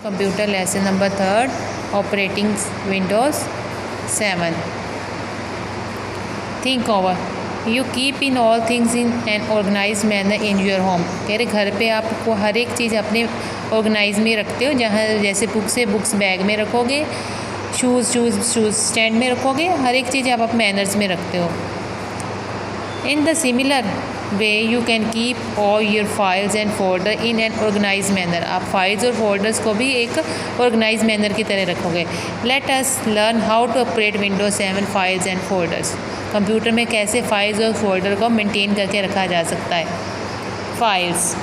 Computer lesson number 3, operating Windows 7. Think over. You keep in all things in an organized manner in your home. कह रहे घर पे आपको हर एक चीज़ अपने ऑर्गेनाइज में रखते हो, जहाँ जैसे बुक्स है बुक्स बैग में रखोगे, शूज़ स्टैंड में रखोगे, हर एक चीज़ आप मैनर्स में रखते हो. In the similar way you can keep all your files and folder in an organized manner. आप फाइल्स और फोल्डर्स को भी एक ऑर्गेनाइज मैनर की तरह रखोगे. Let us learn how to operate Windows 7 files and folders. Computer में कैसे फाइल्स और फोल्डर को मेंटेन करके रखा जा सकता है. Files.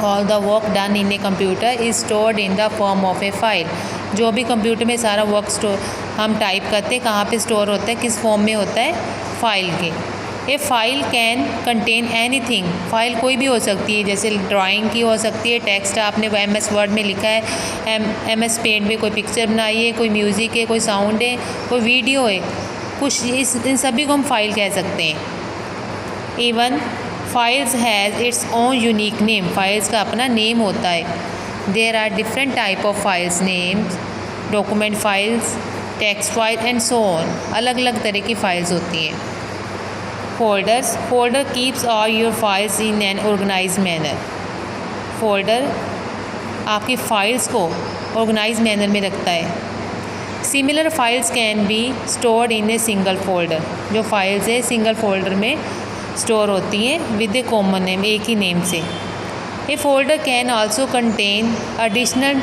All the work done in a computer is stored in the form of a file. जो भी कंप्यूटर में सारा वर्क स्टोर हम टाइप करते हैं कहाँ पे स्टोर होता है, किस फॉर्म में होता है, फाइल के. A file can contain anything. File कोई भी हो सकती है, जैसे ड्राइंग की हो सकती है, टेक्स्ट आपने MS वर्ड में लिखा है, MS पेंट में कोई पिक्चर बनाई है, कोई म्यूज़िक है, कोई साउंड है, कोई वीडियो है, कुछ इन सभी को हम फाइल कह सकते हैं. Even files has its own unique name. Files का अपना नेम होता है. There are different type of files names, document files, text file and so on. अलग अलग तरह की फ़ाइल्स होती हैं. Folders. Folder keeps all your files in an organise manner. Folder आपकी फ़ाइल्स को ऑर्गेनाइज मैनर में रखता है. Similar files can be stored in a single folder. जो फाइल्स है सिंगल फोल्डर में स्टोर होती हैं विद ए कॉमन नेम, एक ही नेम से. A folder can also contain additional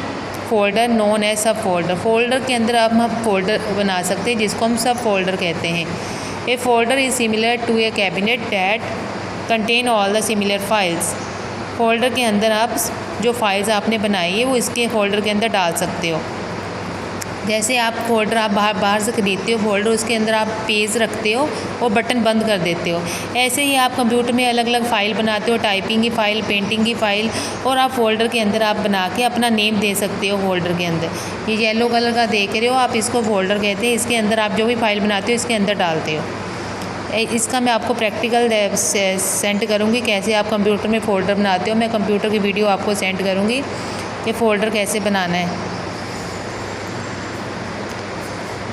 folder known as sub folder. Folder के अंदर आप हम फोल्डर बना सकते हैं जिसको हम सब फोल्डर कहते हैं. A folder is similar to a cabinet that contain all the similar files. Folder के अंदर आप जो फाइल्स आपने बनाई है वो इसके फोल्डर के अंदर डाल सकते हो. जैसे आप फोल्डर आप बाहर से ख़रीदते हो फोल्डर, उसके अंदर आप पेज रखते हो और बटन बंद कर देते हो. ऐसे ही आप कंप्यूटर में अलग अलग फ़ाइल बनाते हो, टाइपिंग की फ़ाइल, पेंटिंग की फ़ाइल, और आप फोल्डर के अंदर आप बना के अपना नेम दे सकते हो फोल्डर के अंदर. ये येलो कलर का देख रहे हो आप, इसको फोल्डर कहते हैं. इसके अंदर आप जो भी फाइल बनाते हो इसके अंदर डालते हो. इसका मैं आपको प्रैक्टिकल सेंड करूँगी कैसे आप कंप्यूटर में फ़ोल्डर बनाते हो. मैं कंप्यूटर की वीडियो आपको सेंड करूँगी ये फ़ोल्डर कैसे बनाना है.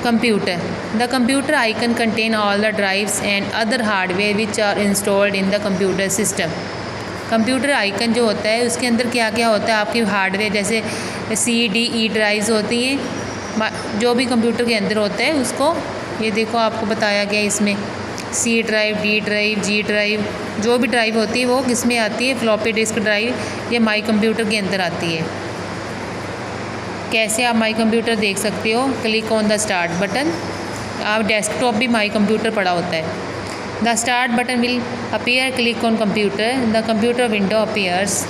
Computer. The computer icon contain all the drives and other hardware which are installed in the computer system. Computer icon जो होता है उसके अंदर क्या क्या होता है, आपकी हार्डवेयर जैसे CD/E ड्राइव्स होती हैं, जो भी कंप्यूटर के अंदर होता है उसको ये देखो आपको बताया गया इसमें. C drive, D drive, G drive, जो भी ड्राइव होती है वो किस में आती है, फ्लॉपी डिस्क ड्राइव, ये माई कंप्यूटर के अंदर आती है. कैसे आप माई कंप्यूटर देख सकते हो, click on the start button. आप डेस्कटॉप भी माई कंप्यूटर पड़ा होता है. The start button will appear, click on computer, the computer window appears.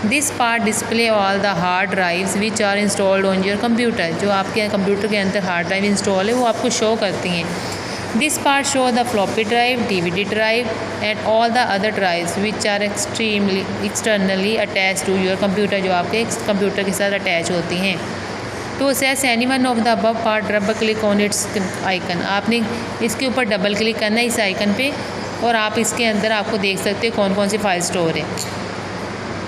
This part display all the hard drives which are installed on your computer. जो आपके computer के अंदर hard drive install है वो आपको शो करती हैं. This part show the floppy drive, DVD drive and all the other drives which are externally attach to your computer. जो आपके कंप्यूटर के साथ अटैच होती हैं. To access any one of the above part double click on its icon. आपने इसके ऊपर double click करना है इस आइकन पे और आप इसके अंदर आपको देख सकते हो कौन कौन सी फाइल स्टोर है.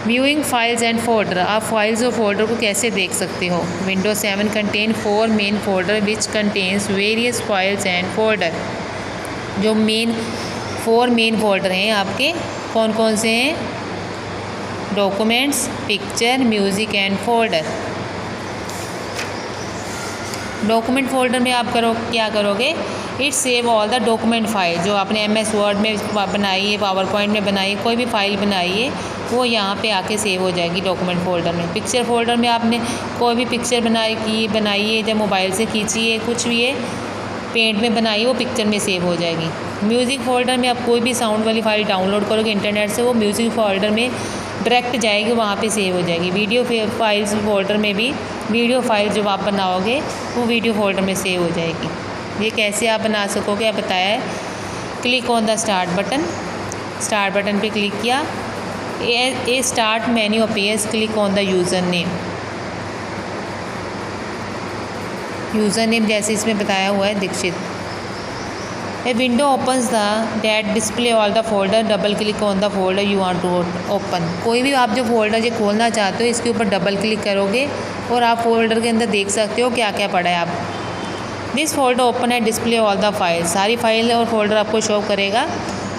Viewing files and folder. आप फाइल्स और फोल्डर को कैसे देख सकते हो. Windows 7 contain 4 main folder which contains various files and folder. जो 4 मेन फोल्डर हैं आपके कौन कौन से हैं, documents, picture, music and folder. Document folder में आप क्या करोगे, it save all the document file. जो आपने MS वर्ड में बनाई है, पावर पॉइंट में बनाई है, कोई भी फाइल बनाई है वो यहाँ पे आके सेव हो जाएगी डॉक्यूमेंट फ़ोल्डर में. पिक्चर फोल्डर में आपने कोई भी पिक्चर बनाई है, जब मोबाइल से खींची है, कुछ भी है, पेंट में बनाई है, वो पिक्चर में सेव हो जाएगी. म्यूज़िक फ़ोल्डर में आप कोई भी साउंड वाली फ़ाइल डाउनलोड करोगे इंटरनेट से, वो म्यूज़िक फ़ोल्डर में डायरेक्ट जाएगी, वहाँ पे सेव हो जाएगी. वीडियो फाइल्स फोल्डर में भी वीडियो फाइल जो आप बनाओगे वो वीडियो फोल्डर में सेव हो जाएगी. ये कैसे आप बना सकोगे आप बताया है. Click on the start button. Start button पे क्लिक किया, a start menu appears, click on the user name. User name जैसे इसमें बताया हुआ है Dikshit. A window opens the that display all the folder, double click on the folder you want to open. कोई भी आप जो फोल्डर जो खोलना चाहते हो इसके ऊपर डबल क्लिक करोगे और आप फोल्डर के अंदर देख सकते हो क्या क्या पड़ा है। आप दिस फोल्डर ओपन है डिस्प्ले ऑल द फाइल, सारी फाइल और फोल्डर आपको शो करेगा।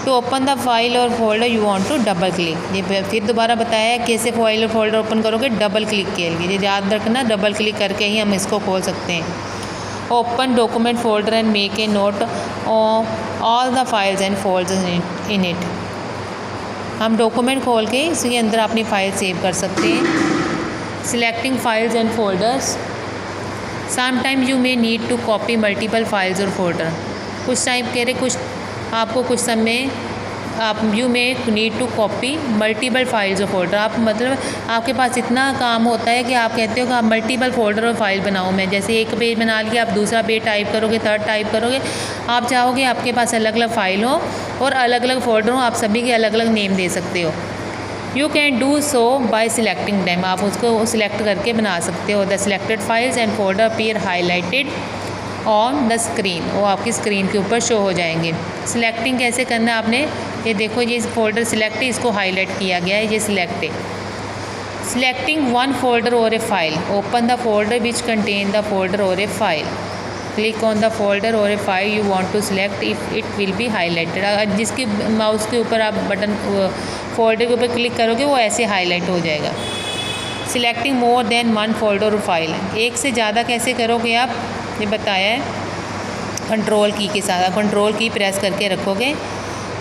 टू ओपन द फाइल और folder you want to double click, ये फिर दोबारा बताया है कैसे फाइल और फोल्डर ओपन करोगे, डबल क्लिक के लिए। ये याद रखना, डबल क्लिक करके ही हम इसको खोल सकते हैं। Open document folder and make a note all the files and folders in it. हम डॉक्यूमेंट खोल के इसके अंदर अपनी फ़ाइल सेव कर सकते हैं। Selecting files and folders, sometimes you may need to copy multiple files और फोल्डर। कुछ टाइम कह रहे कुछ आपको कुछ समय आप you may need to copy multiple files और फोल्डर। आप मतलब आपके पास इतना काम होता है कि आप कहते हो कि आप मल्टीपल फोल्डर और फाइल बनाओ। मैं जैसे एक पेज बना लिया, आप दूसरा पेज टाइप करोगे, थर्ड टाइप करोगे। आप चाहोगे आपके पास अलग अलग फाइल हो और अलग अलग फोल्डर हो, आप सभी के अलग अलग नेम दे सकते हो। You can do so bye selecting them, आप उसको सिलेक्ट करके बना सकते हो। The selected files and folder appear highlighted on the screen, वो आपकी स्क्रीन के ऊपर शो हो जाएंगे। सिलेक्टिंग कैसे करना है आपने, ये देखो ये फोल्डर सिलेक्ट है, इसको हाईलाइट किया गया है, ये सिलेक्ट है। सिलेक्टिंग वन फोल्डर और a file, open the folder which contain the folder और a file, click on the folder और a file you want to select if it will be highlighted. जिसके mouse के ऊपर आप button folder के ऊपर click करोगे वो ऐसे हाईलाइट हो जाएगा। Selecting more than one folder और फाइल, एक से ज़्यादा कैसे करोगे आप, ये बताया है। कंट्रोल की के साथ कंट्रोल की प्रेस करके रखोगे।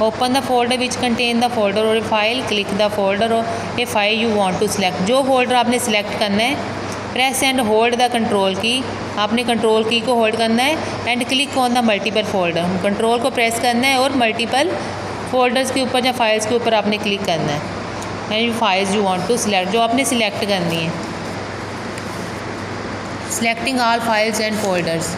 Open the folder which contain the folder और a file, click the folder और a file you want to select. जो फोल्डर आपने सिलेक्ट करना है, press and hold the control key, आपने कंट्रोल की को होल्ड करना है and click on the multiple folder. Control को प्रेस करना है और मल्टीपल फोल्डर्स के ऊपर या फाइल्स के ऊपर आपने क्लिक करना है and files you want to select, जो आपने सिलेक्ट करनी है। Selecting all files and folders,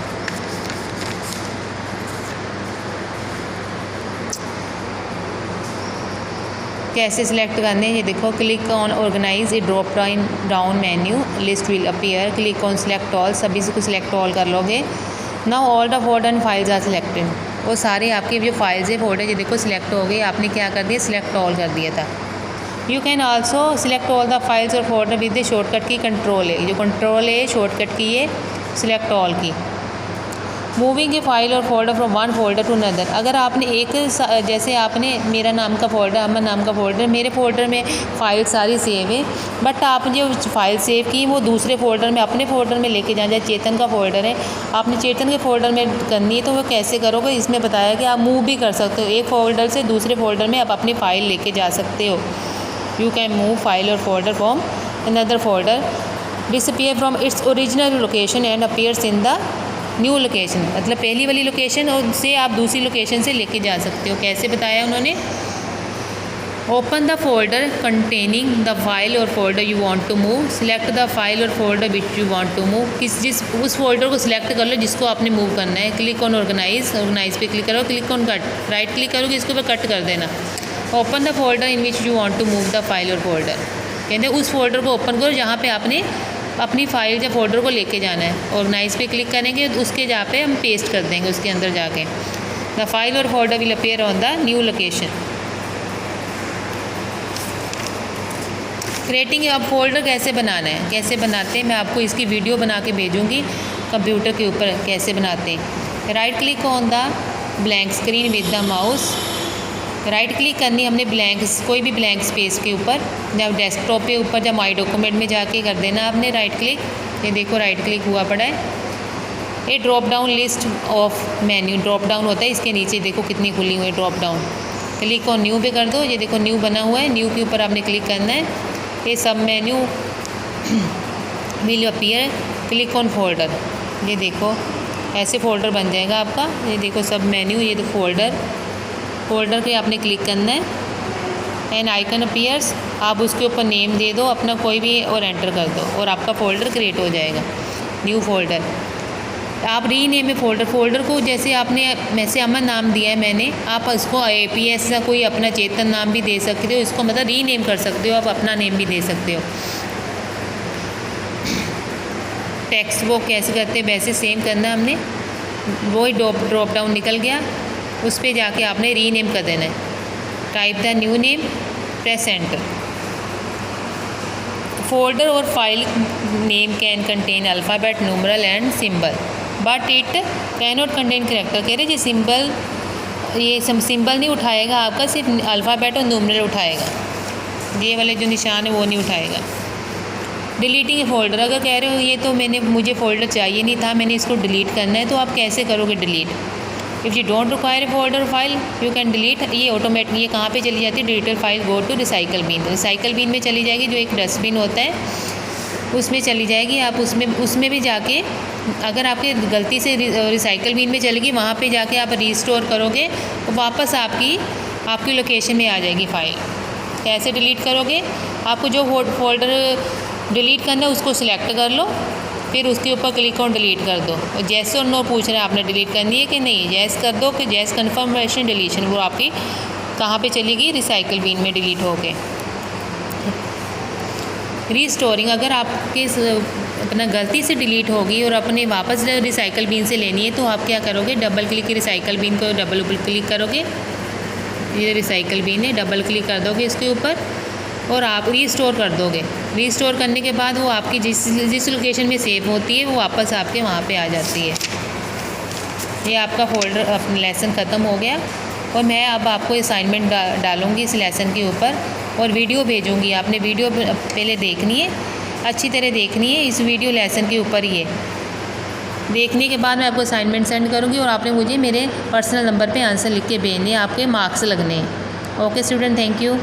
कैसे सिलेक्ट करने हैं ये देखो। Click on organise a drop down menu, list will appear, click on select all, सभी को सिलेक्ट ऑल कर लोगे। Now all the folder and files are selected, वो सारे आपके जो फाइल्स है फोल्डर ये देखो सिलेक्ट हो गए। आपने क्या कर दिया, सिलेक्ट ऑल कर दिया था। You can also select all the files और folder with the shortcut key control है, जो कंट्रोल है शॉर्टकट की है सिलेक्ट ऑल की। मूविंग ए फाइल और folder from one folder to another, अगर आपने एक जैसे आपने मेरा नाम का फोल्डर, अमन नाम का फोल्डर, मेरे फोल्डर में फ़ाइल सारी सेव है, बट आप जो फाइल सेव की वो दूसरे फोल्डर में अपने फोल्डर में लेके जाना, जैसे चेतन का फोल्डर है, आपने चेतन के फोल्डर में करनी है तो वो कैसे करोगे, इसमें बताया कि आप मूव भी कर सकते हो, एक फोल्डर से दूसरे फोल्डर में आप अपनी फ़ाइल लेके जा सकते हो। यू कैन मूव फाइल और folder from another folder, disappear from its original location and appears in the new location, मतलब पहली वाली लोकेशन और से आप दूसरी लोकेशन से लेके जा सकते हो। कैसे बताया उन्होंने, open the folder containing the file और folder you want to move, select the file और folder which you want to move, जिस उस फोल्डर को सिलेक्ट कर लो जिसको आपने मूव करना है। क्लिक ऑन ऑर्गेनाइज, ऑर्गेनाइज पे क्लिक करो, click on cut, right click करोगे इसके ऊपर कट कर देना। Open the folder in which you want to move the file और फोल्डर, कहते उस फोल्डर को ओपन करो जहाँ पे आपने अपनी फ़ाइल या फोल्डर को लेके जाना है। ऑर्गेनाइज पे क्लिक करेंगे उसके जहाँ पे हम पेस्ट कर देंगे उसके अंदर जाके। द फाइल और folder will appear on the new location. Creating अब फोल्डर कैसे बनाना है, कैसे बनाते हैं, मैं आपको इसकी वीडियो बना के भेजूँगी कंप्यूटर के ऊपर कैसे बनाते हैं। Right click on the blank screen with the mouse, right click करनी हमने ब्लैंक कोई भी ब्लैंक स्पेस के ऊपर, जब डेस्कटॉप पे ऊपर जब माई डॉक्यूमेंट में जाके कर देना आपने राइट क्लिक। ये देखो राइट क्लिक हुआ पड़ा है। ये drop down list of menu, drop down होता है, इसके नीचे देखो कितनी खुली हुई है drop down. Click on new पे कर दो, ये देखो न्यू बना हुआ है, न्यू के ऊपर आपने क्लिक करना है। ये सब menu will appear, click on folder, ये देखो ऐसे फोल्डर बन जाएगा आपका। ये देखो सब मेन्यू, ये तो फोल्डर के आपने क्लिक करना है एन आइकन अपीयर्स, आप उसके ऊपर नेम दे दो अपना कोई भी और एंटर कर दो और आपका फ़ोल्डर क्रिएट हो जाएगा। न्यू फोल्डर, आप रीनेम फोल्डर को जैसे आपने वैसे अमन नाम दिया है मैंने, आप इसको APS का कोई अपना चेतन नाम भी दे सकते हो, इसको मतलब रीनेम कर सकते हो, आप अपना नेम भी दे सकते हो। टेक्स्ट वो कैसे करते हैं वैसे सेम करना हमने, वही ड्रॉप डाउन निकल गया, उस पर जाके आपने रीनेम कर देना है। Type the new name, press enter. Folder और file name can contain alphabet, numeral and symbol but it cannot contain character. कह रहे जी सिंबल, ये सिंबल नहीं उठाएगा आपका, सिर्फ अल्फ़ाबेट और न्यूमरल उठाएगा, ये वाले जो निशान है वो नहीं उठाएगा। डिलीटिंग ए फ़ोल्डर, अगर कह रहे हो ये तो मुझे फ़ोल्डर चाहिए नहीं था, मैंने इसको डिलीट करना है, तो आप कैसे करोगे delete? If you don't require a folder file you can delete. ये ऑटोमेटिक ये कहाँ पे चली जाती है? Deleted file go to recycle bin. Recycle bin में चली जाएगी, जो एक डस्टबिन होता है उसमें चली जाएगी। आप उसमें भी जाके, अगर आपके गलती से रिसाइकल बिन में चलेगी, वहाँ पे जाके आप रीस्टोर करोगे तो वापस आपकी लोकेशन में आ जाएगी फ़ाइल। कैसे डिलीट करोगे? आपको जो फोल्डर डिलीट करना है उसको सिलेक्ट कर लो, फिर उसके ऊपर क्लिक ऑन डिलीट कर दो, और जैस और नो पूछ रहे हैं आपने डिलीट करनी है कि नहीं, जैस कर दो कि जैस कन्फर्मेशन डिलीशन, वो आपकी कहाँ पे चलेगी? रिसाइकल बिन में डिलीट होके। रीस्टोरिंग, अगर आपके अपना गलती से डिलीट होगी और अपने वापस रिसाइकल बिन से लेनी है तो आप क्या करोगे? डबल क्लिक, रिसाइकल बिन को डबल क्लिक करोगे, ये रिसाइकल बिन है, डबल क्लिक कर दोगे इसके ऊपर और आप रीस्टोर कर दोगे। रीस्टोर करने के बाद वो आपकी जिस लोकेशन में सेव होती है वो वापस आपके वहाँ पे आ जाती है। ये आपका फोल्डर, अपना लेसन ख़त्म हो गया, और मैं अब आपको असाइनमेंट डालूँगी इस लेसन के ऊपर और वीडियो भेजूँगी। आपने वीडियो पहले देखनी है, अच्छी तरह देखनी है, इस वीडियो लेसन के ऊपर ही है। देखने के बाद मैं आपको असाइनमेंट सेंड करूँगी और आपने मुझे मेरे पर्सनल नंबर पे आंसर लिख के भेजने, आपके मार्क्स लगने हैं। Okay student, thank you.